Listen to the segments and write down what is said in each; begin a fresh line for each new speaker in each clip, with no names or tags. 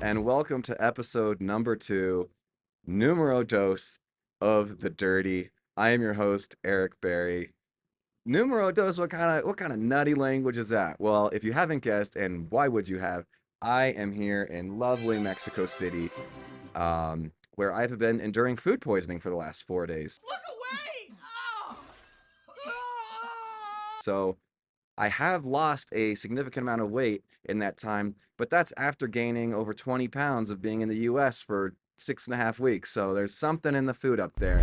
and welcome to episode number 2, numero dos of The Dirty. I am your host, Eric Berry. Numero dos, what kind of nutty language is that? Well, if you haven't guessed, and why would you have, I am here in lovely Mexico City, where I've been enduring food poisoning for the last 4 days.
Look away! Oh!
So I have lost a significant amount of weight in that time, but that's after gaining over 20 pounds of being in the US for 6.5 weeks. So there's something in the food up there.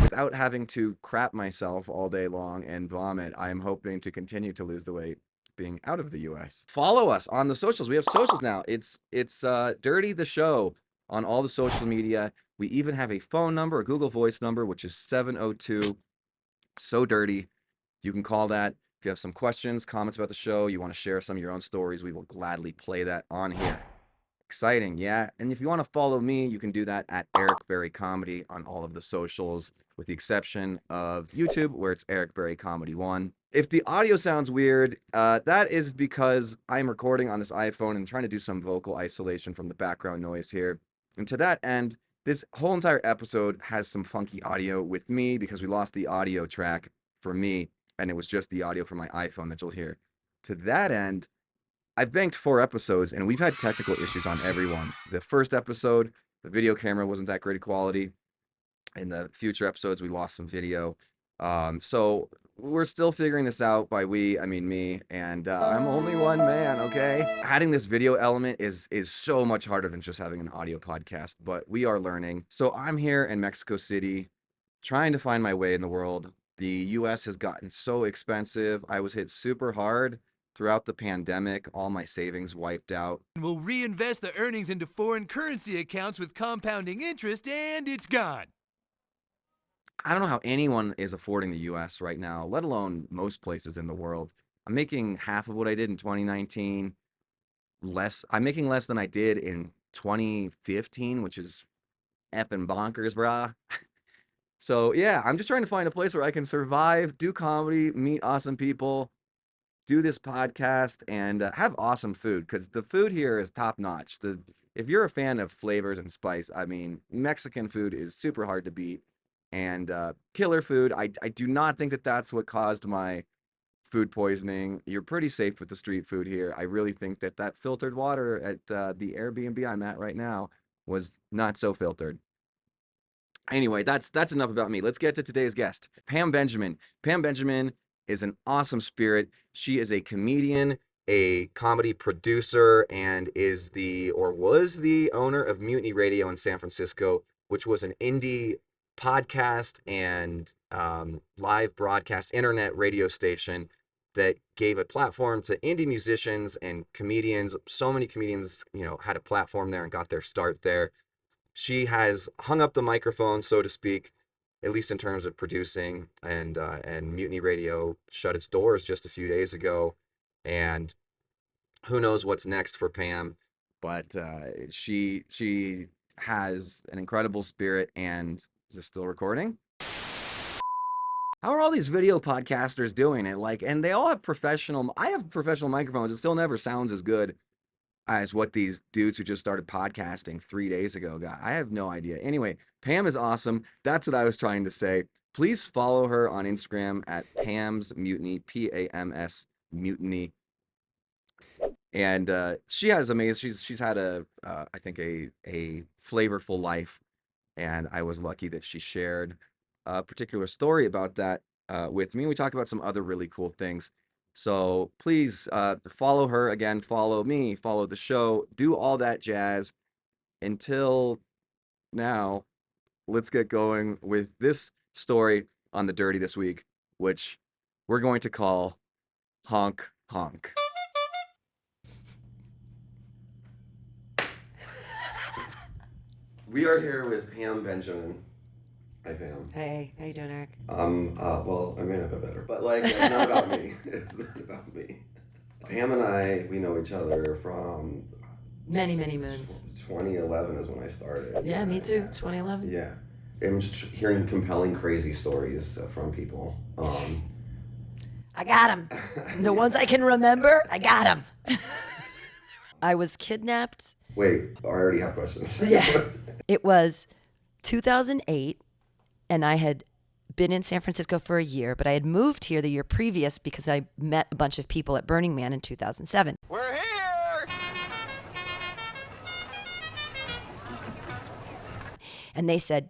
Without having to crap myself all day long and vomit, I am hoping to continue to lose the weight being out of the US. Follow us on the socials. We have socials now. It's Dirty the Show on all the social media. We even have a phone number, a Google Voice number, which is 702 So Dirty. You can call that. If you have some questions, comments about the show, you want to share some of your own stories, we will gladly play that on here. Exciting, yeah? And if you want to follow me, you can do that at Eric Berry Comedy on all of the socials, with the exception of YouTube, where it's Eric Berry Comedy 1. If the audio sounds weird, that is because I'm recording on this iPhone and trying to do some vocal isolation from the background noise here. And to that end, this whole entire episode has some funky audio with me because we lost the audio track for me, and it was just the audio from my iPhone that you'll hear. To that end, I've banked 4 episodes, and we've had technical issues on every one. The first episode, the video camera wasn't that great of quality. In the future episodes, we lost some video. So we're still figuring this out. By we, I mean me, and I'm only one man, okay? Adding this video element is so much harder than just having an audio podcast, but we are learning. So I'm here in Mexico City, trying to find my way in the world. The US has gotten so expensive. I was hit super hard throughout the pandemic. All my savings wiped out.
We'll reinvest the earnings into foreign currency accounts with compounding interest, and it's gone.
I don't know how anyone is affording the US right now, let alone most places in the world. I'm making half of what I did in 2019. I'm making less than I did in 2015, which is effing bonkers, brah. So yeah, I'm just trying to find a place where I can survive, do comedy, meet awesome people, do this podcast, and have awesome food, because the food here is top notch. If you're a fan of flavors and spice, I mean, Mexican food is super hard to beat, and killer food. I do not think that that's what caused my food poisoning. You're pretty safe with the street food here. I really think that filtered water at the Airbnb I'm at right now was not so filtered. Anyway, that's enough about me. Let's get to today's guest, Pam Benjamin. Pam Benjamin is an awesome spirit. She is a comedian, a comedy producer, and was the owner of Mutiny Radio in San Francisco, which was an indie podcast and live broadcast internet radio station that gave a platform to indie musicians and comedians. So many comedians, had a platform there and got their start there. She has hung up the microphone, so to speak, at least in terms of producing, and Mutiny Radio shut its doors just a few days ago, and who knows what's next for Pam, but she has an incredible spirit. And is this still recording? How are all these video podcasters doing it? And they all have I have professional microphones. It still never sounds as good as what these dudes who just started podcasting 3 days ago got. I have no idea. Anyway, Pam is awesome. That's what I was trying to say. Please follow her on Instagram at Pam's Mutiny, Pams Mutiny. And she has amazing. She's had I think a flavorful life, and I was lucky that she shared a particular story about that with me. We talk about some other really cool things. So please follow her again, follow me, follow the show, do all that jazz. Until now, let's get going with this story on The Dirty this week, which we're going to call Honk Honk. We are here with Pam Benjamin. Hi, Pam.
Hey, how you doing, Eric?
Well, I may not be better, but it's not about me. It's not about me. Pam and I, we know each other from
many moons.
2011 is when I started.
Yeah, me too. 2011.
Yeah, I'm just hearing compelling, crazy stories from people.
I got them. The ones I can remember, I got them. I was kidnapped.
Wait, I already have questions.
Yeah. It was 2008, and I had been in San Francisco for a year, but I had moved here the year previous because I met a bunch of people at Burning Man in 2007.
We're here!
And they said,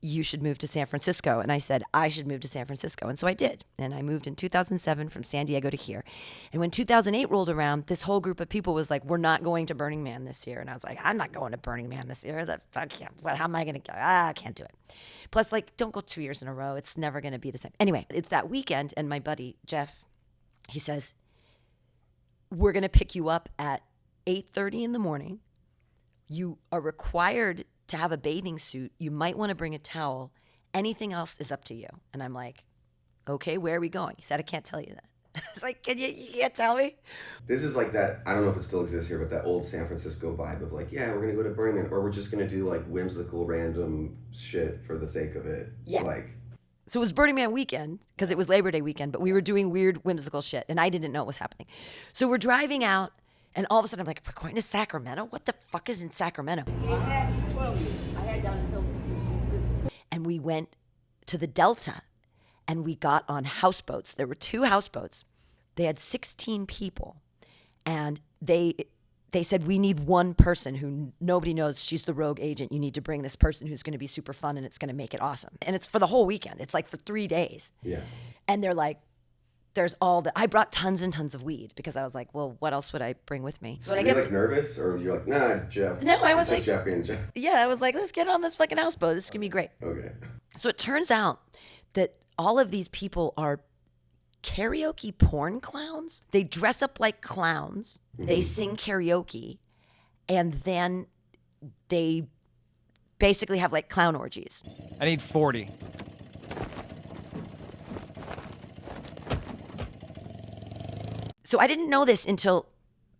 you should move to San Francisco. And I said, I should move to San Francisco. And so I did. And I moved in 2007 from San Diego to here. And when 2008 rolled around, this whole group of people was like, we're not going to Burning Man this year. And I was like, I'm not going to Burning Man this year. Fuck yeah. How am I going to go? I can't do it. Plus, like, don't go 2 years in a row. It's never going to be the same. Anyway, it's that weekend. And my buddy, Jeff, he says, we're going to pick you up at 8:30 in the morning. You are required to have a bathing suit. You might want to bring a towel. Anything else is up to you. And I'm like, okay, where are we going? He said, I can't tell you that. I was like, you can't tell me?
This is like that, I don't know if it still exists here, but that old San Francisco vibe of like, yeah, we're going to go to Burning Man, or we're just going to do like whimsical random shit for the sake of it.
Yeah.
Like,
so it was Burning Man weekend because it was Labor Day weekend, but we were doing weird whimsical shit and I didn't know what was happening. So we're driving out and all of a sudden I'm like, we're going to Sacramento? What the fuck is in Sacramento? And we went to the Delta and we got on houseboats. There were 2 houseboats. They had 16 people. And they said, we need one person who nobody knows. She's the rogue agent. You need to bring this person who's going to be super fun and it's going to make it awesome. And it's for the whole weekend. It's like for 3 days.
yeah.
And they're like, there's I brought tons and tons of weed because I was like, well, what else would I bring with me? So
Were you like nervous, or you're like, nah, Jeff?
No, I was
it's
like,
Jeff being Jeff.
yeah, I was like, let's get on this fucking houseboat. This is going to be great.
Okay.
So it turns out that all of these people are karaoke porn clowns. They dress up like clowns. They sing karaoke. And then they basically have like clown orgies.
I need 40.
So I didn't know this until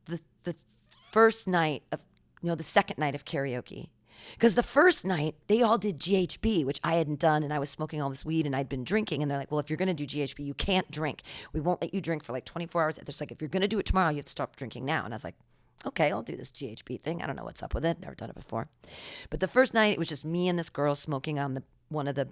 the first night of, the second night of karaoke. Because the first night, they all did GHB, which I hadn't done, and I was smoking all this weed, and I'd been drinking, and they're like, well, if you're going to do GHB, you can't drink. We won't let you drink for like 24 hours. They're like, if you're going to do it tomorrow, you have to stop drinking now. And I was like, okay, I'll do this GHB thing. I don't know what's up with it. Never done it before. But the first night, it was just me and this girl smoking on one of the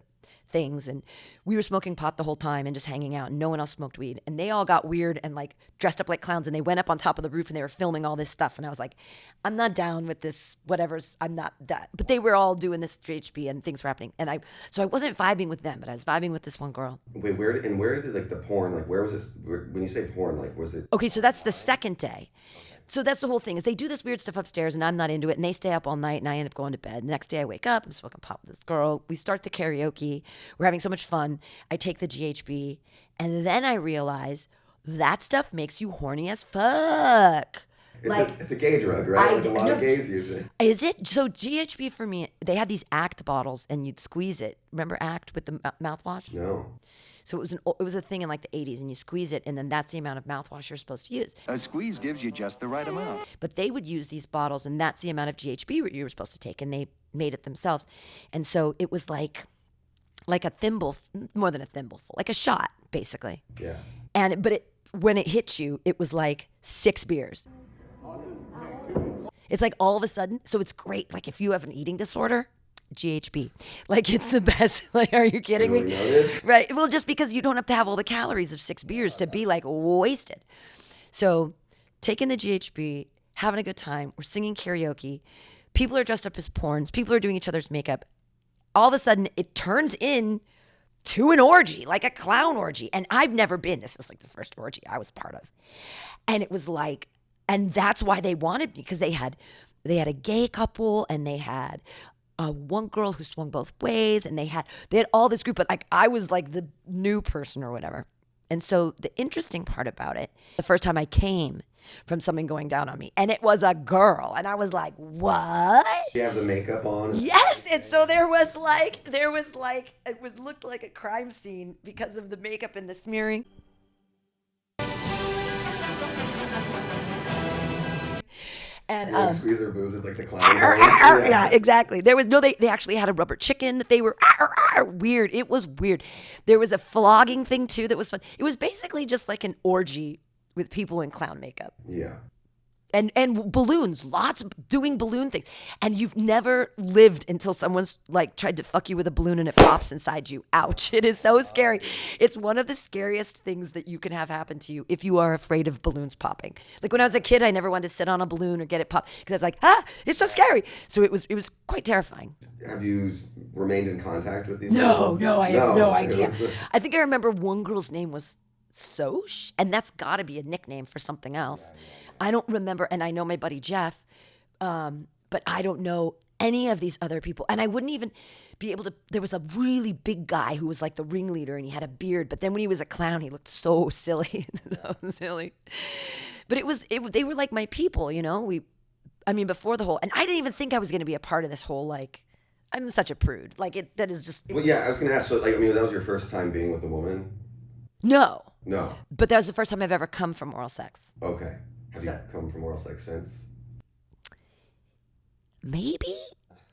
things, and we were smoking pot the whole time and just hanging out, and no one else smoked weed, and they all got weird and like dressed up like clowns, and they went up on top of the roof and they were filming all this stuff, and I was like, I'm not down with this, I'm not that. But they were all doing this GHB and things were happening, and so I wasn't vibing with them, but I was vibing with this one girl.
Wait, where did like the porn, like where was this, when you say porn, like was it?
Okay, so that's the second day. So that's the whole thing, is they do this weird stuff upstairs and I'm not into it, and they stay up all night and I end up going to bed. The next day I wake up, I'm smoking pot with this girl. We start the karaoke. We're having so much fun. I take the GHB and then I realize that stuff makes you horny as fuck.
It's a gay drug, right? Like a lot of gays use it.
Is it? So GHB for me, they had these Act bottles and you'd squeeze it. Remember Act with the mouthwash?
No.
So it was a thing in like the 80s, and you squeeze it, and then that's the amount of mouthwash you're supposed to use.
A squeeze gives you just the right amount.
But they would use these bottles, and that's the amount of GHB you were supposed to take, and they made it themselves. And so it was like a thimble, more than a thimbleful, like a shot, basically.
Yeah.
But when it hit you, it was like 6 beers. It's like all of a sudden, so it's great. Like if you have an eating disorder, GHB. Like it's the best. Like, are you kidding me? Right. Well, just because you don't have to have all the calories of 6 beers to be like wasted. So taking the GHB, having a good time. We're singing karaoke. People are dressed up as porns. People are doing each other's makeup. All of a sudden it turns in to an orgy, like a clown orgy. And I've never been. This is like the first orgy I was part of. And it was like, and that's why they wanted me, because they had a gay couple and they had one girl who swung both ways, and they had all this group, but like I was like the new person or whatever. And so the interesting part about it, the first time I came from something going down on me, and it was a girl, and I was like, what?
You have the makeup on?
Yes. And so there was like it looked like a crime scene because of the makeup and the smearing. And
squeeze their boobs, it's like the clown.
Yeah, exactly. There was they actually had a rubber chicken that they were weird. It was weird. There was a flogging thing too that was fun. It was basically just like an orgy with people in clown makeup.
Yeah.
And balloons, lots of doing balloon things. And you've never lived until someone's like tried to fuck you with a balloon and it pops inside you. Ouch. It is so scary. It's one of the scariest things that you can have happen to you if you are afraid of balloons popping. Like when I was a kid, I never wanted to sit on a balloon or get it popped because I was like, it's so scary. So it was quite terrifying.
Have you remained in contact with these
No,
people?
I have no idea. I think I remember one girl's name was Soch, and that's got to be a nickname for something else. I don't remember, and I know my buddy Jeff, but I don't know any of these other people. And I wouldn't even be able to. There was a really big guy who was like the ringleader, and he had a beard. But then when he was a clown, he looked so silly, so silly. But they were like my people, you know. Before the whole, and I didn't even think I was going to be a part of this whole like. I'm such a prude. Like that is just.
Well, yeah, I was going to ask. So, that was your first time being with a woman?
No.
But
that was the first time I've ever come from oral sex.
Okay. Have you come from oral sex since?
Maybe.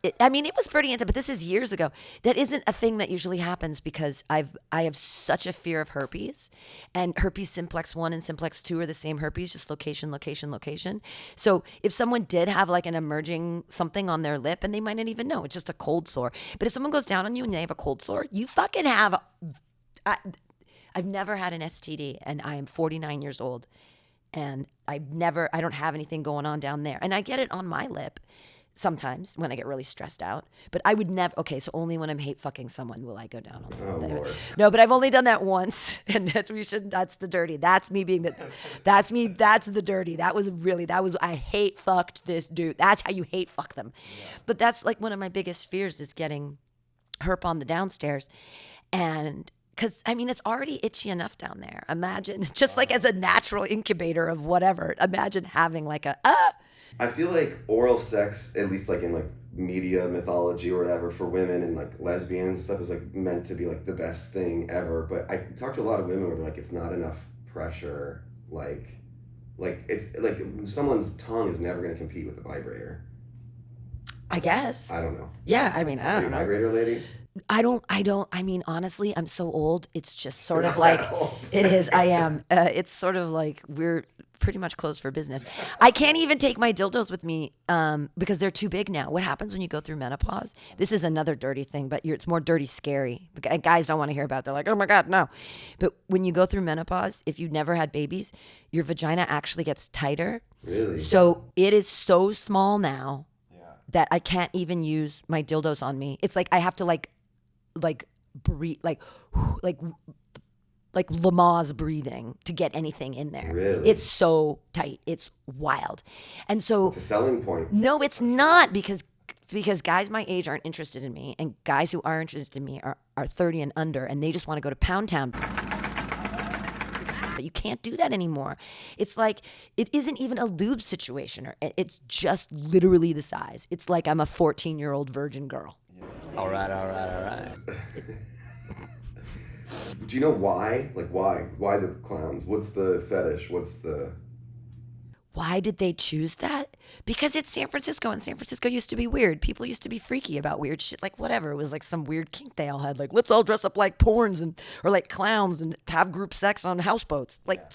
It was pretty intense, but this is years ago. That isn't a thing that usually happens because I have such a fear of herpes, and herpes simplex 1 and simplex 2 are the same herpes, just location, location, location. So if someone did have like an emerging something on their lip, and they might not even know, it's just a cold sore. But if someone goes down on you and they have a cold sore, you fucking have. I've never had an STD, and I am 49 years old, and I don't have anything going on down there, and I get it on my lip. Sometimes when I get really stressed out, but I would never. Okay, so only when I'm hate fucking someone will I go down on them.
Oh Lord.
No, but I've only done that once, and that's the dirty. That's me being the. That's me. That's the dirty. That was I hate fucked this dude. That's how you hate fuck them. Yeah. But that's like one of my biggest fears is getting herp on the downstairs, and. Because, it's already itchy enough down there. Imagine, just like as a natural incubator of whatever, imagine having like
I feel like oral sex, at least like in like media mythology or whatever, for women and like lesbians and stuff is like meant to be like the best thing ever. But I talk to a lot of women where they're like, it's not enough pressure. Like it's like someone's tongue is never going to compete with the vibrator.
I guess.
I don't know.
Yeah, I don't know.
Are you a vibrator lady?
I don't, honestly, I'm so old. It's just sort of like, it is, I am. It's sort of like we're pretty much closed for business. I can't even take my dildos with me because they're too big now. What happens when you go through menopause? This is another dirty thing, but it's more dirty scary. Guys don't want to hear about it. They're like, oh my God, no. But when you go through menopause, if you've never had babies, your vagina actually gets tighter.
Really?
So it is so small now that I can't even use my dildos on me. It's like I have to like breathe, like Lamaze breathing to get anything in there.
Really?
It's so tight. It's wild. And so
it's a selling point.
No, it's not because guys my age aren't interested in me, and guys who are interested in me are 30 and under, and they just want to go to Pound Town. But you can't do that anymore. It's like, it isn't even a lube situation. It's just literally the size. It's like I'm a 14-year-old virgin girl.
All right.
Do you know why? Like why? Why the clowns? What's the fetish?
Why did they choose that? Because it's San Francisco, and San Francisco used to be weird. People used to be freaky about weird shit, like whatever. It was like some weird kink they all had. Like, let's all dress up like porns or like clowns and have group sex on houseboats. Like,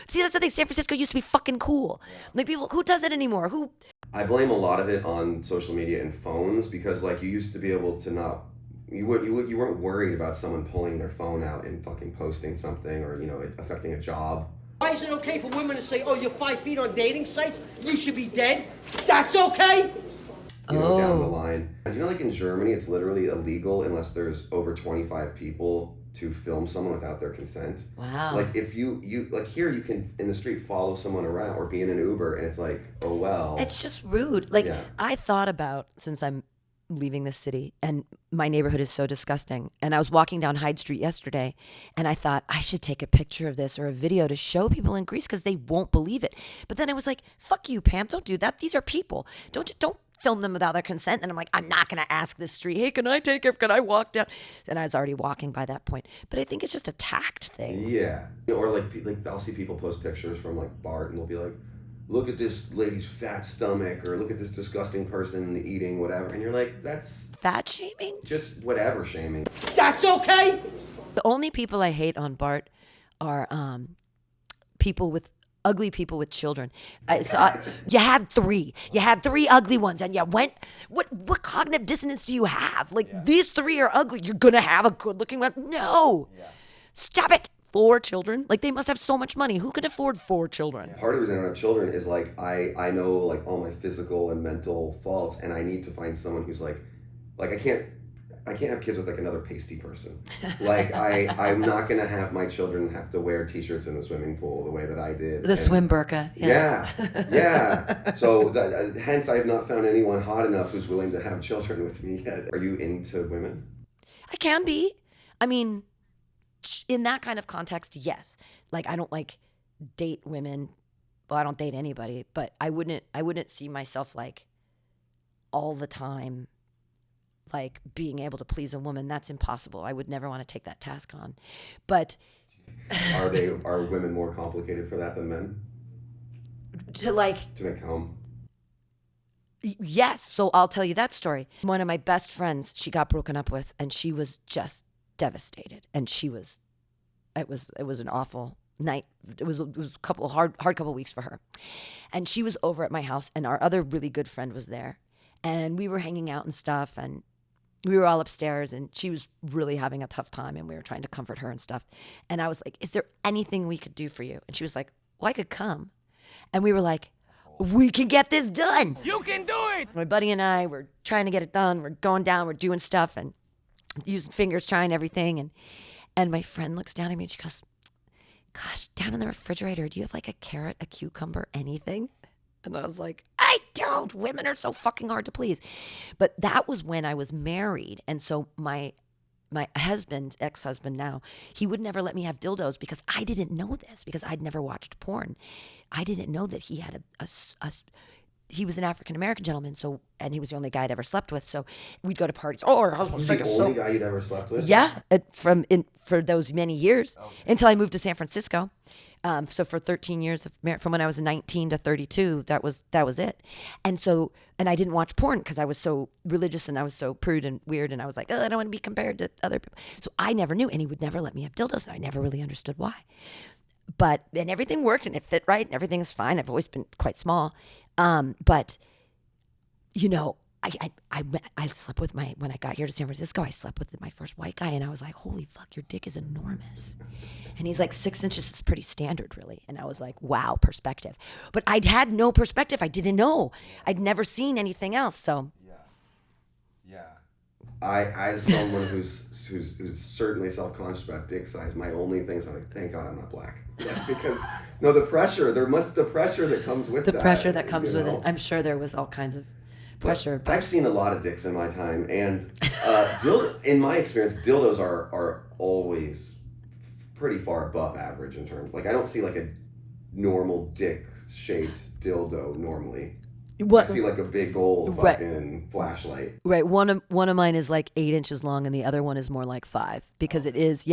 see, that's the thing. San Francisco used to be fucking cool. Like, people, who does it anymore?
I blame a lot of it on social media and phones because like you used to be able to not. You weren't worried about someone pulling their phone out and fucking posting something or it affecting a job.
Why is it okay for women to say, oh, you're 5 feet on dating sites? You should be dead? That's okay?
Down the line. Like in Germany, it's literally illegal unless there's over 25 people to film someone without their consent.
Wow.
Like if you like here, you can in the street follow someone around or be in an Uber and it's like, oh well.
It's just rude. Like I thought about, since I'm leaving this city and my neighborhood is so disgusting, and I was walking down Hyde Street yesterday and I thought I should take a picture of this or a video to show people in Greece because they won't believe it. But then I was like, fuck you, Pam, don't do that. These are people. Don't film them without their consent. And I'm like, I'm not gonna ask this street, hey, can I walk down? And I was already walking by that point. But I think it's just a tact thing.
Yeah. Or like I'll see people post pictures from like Bart and they'll be like, look at this lady's fat stomach, or look at this disgusting person eating whatever. And you're like, that's...
Fat shaming?
Just whatever shaming.
That's okay?
The only people I hate on Bart are people with ugly people with children. You had three. You had three ugly ones, and you went. What cognitive dissonance do you have? Like these three are ugly. You're gonna have a good-looking one? No. Yeah. Stop it. 4 children? Like they must have so much money. Who could afford 4 children?
Part of the reason I don't have children is like I know like all my physical and mental faults, and I need to find someone who's like I can't have kids with like another pasty person. Like I'm not gonna have my children have to wear t-shirts in the swimming pool the way that I did.
The swim burqa.
Yeah. So hence I have not found anyone hot enough who's willing to have children with me yet. Are you into women?
I can be. I mean, in that kind of context, yes. Like I don't like date women. Well, I don't date anybody, but I wouldn't see myself like all the time like being able to please a woman. That's impossible. I would never want to take that task on. But
are women more complicated for that than men?
To make
home?
Yes. So I'll tell you that story. One of my best friends, she got broken up with, and she was just devastated. And it was an awful night. It was a couple hard couple weeks for her. And she was over at my house, and our other really good friend was there. And we were hanging out and stuff, and we were all upstairs, and she was really having a tough time, and we were trying to comfort her and stuff. And I was like, is there anything we could do for you? And she was like, well, I could come. And we were like, we can get this done.
You can do it.
My buddy and I were trying to get it done. We're going down, we're doing stuff, and using fingers, trying everything. And my friend looks down at me, and she goes, gosh, down in the refrigerator, do you have like a carrot, a cucumber, anything? And I was like, I don't. Women are so fucking hard to please. But that was when I was married. And so my husband, ex-husband now, he would never let me have dildos because I didn't know this, because I'd never watched porn. I didn't know that he had he was an African-American gentleman, and he was the only guy I'd ever slept with. So we'd go to parties. Oh, our husband's
the only guy you'd ever slept with?
Yeah, for those many years, until I moved to San Francisco. So for 13 years of marriage, from when I was 19 to 32, that was it. And I didn't watch porn because I was so religious and I was so prude and weird, and I was like, oh, I don't want to be compared to other people. So I never knew, and he would never let me have dildos, and I never really understood why. And everything worked, and it fit right, and everything is fine. I've always been quite small. But, you know, I slept with when I got here to San Francisco, I slept with my first white guy, and I was like, holy fuck, your dick is enormous. And he's like, 6 inches is pretty standard, really. And I was like, wow, perspective. But I'd had no perspective. I didn't know. I'd never seen anything else. So.
Yeah. I, as someone who's certainly self-conscious about dick size, my only thing is I'm like, thank God I'm not black. Yeah, because the pressure that comes with
the pressure that comes with it. I'm sure there was all kinds of pressure.
But I've seen a lot of dicks in my time, and in my experience, dildos are always pretty far above average in terms. Like I don't see like a normal dick-shaped dildo normally. I see like a big old fucking flashlight.
Right. One of mine is like 8 inches long, and the other one is more like 5, because it is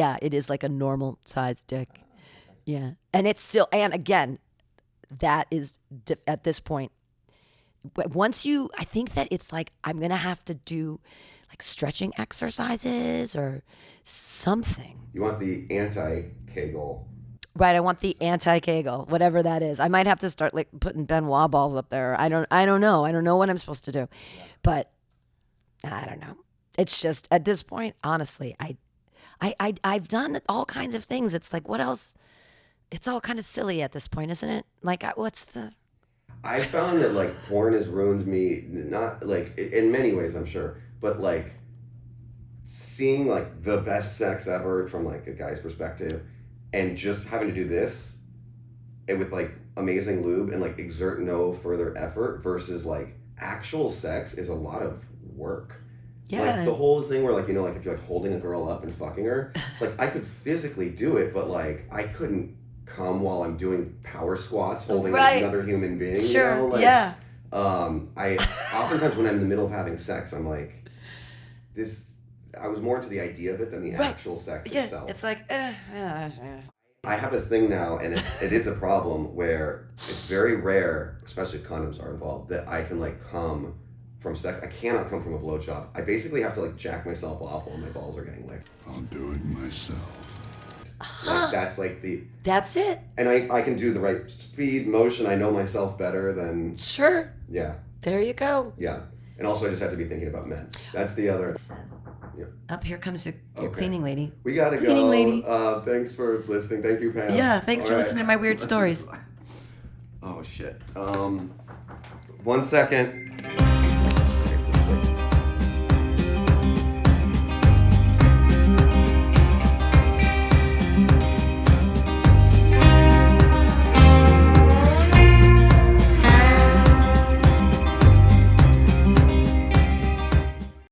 like a normal sized dick. Yeah. And it's still, and again, that is at this point, I think that it's like, I'm going to have to do like stretching exercises or something.
You want the anti-Kegel.
Right, I want the anti-Kegel, whatever that is. I might have to start like putting Benoit balls up there. I don't know. I don't know what I'm supposed to do. But I don't know. It's just at this point, honestly, I've done all kinds of things. It's like, what else? It's all kind of silly at this point, isn't it? Like, what's the...
I found that like porn has ruined me, not like in many ways, I'm sure, but like seeing like the best sex ever from like a guy's perspective, and just having to do this and with like amazing lube and like exert no further effort versus like actual sex is a lot of work.
Yeah.
Like the whole thing where like, you know, like if you're like holding a girl up and fucking her, like I could physically do it, but like I couldn't come while I'm doing power squats holding like another human being.
Sure.
You know? Like,
yeah.
I oftentimes when I'm in the middle of having sex, I'm like, I was more into the idea of it than the actual sex itself.
It's like,
I have a thing now, and it is a problem where it's very rare, especially if condoms are involved, that I can like come from sex. I cannot come from a blowjob. I basically have to like jack myself off while my balls are getting licked.
I'll do it myself.
Like, that's like the.
That's it.
And I can do the right speed, motion. I know myself better than.
Sure.
Yeah.
There you go.
Yeah. And also, I just have to be thinking about men. That's the other.
Makes sense.
Yeah.
Up here comes your
Okay.
cleaning lady.
We gotta
Cleaning
go.
lady.
Thanks for listening. Thank you, Pam.
Yeah, thanks
All
for
right.
listening to my weird stories.
Oh shit. 1 second.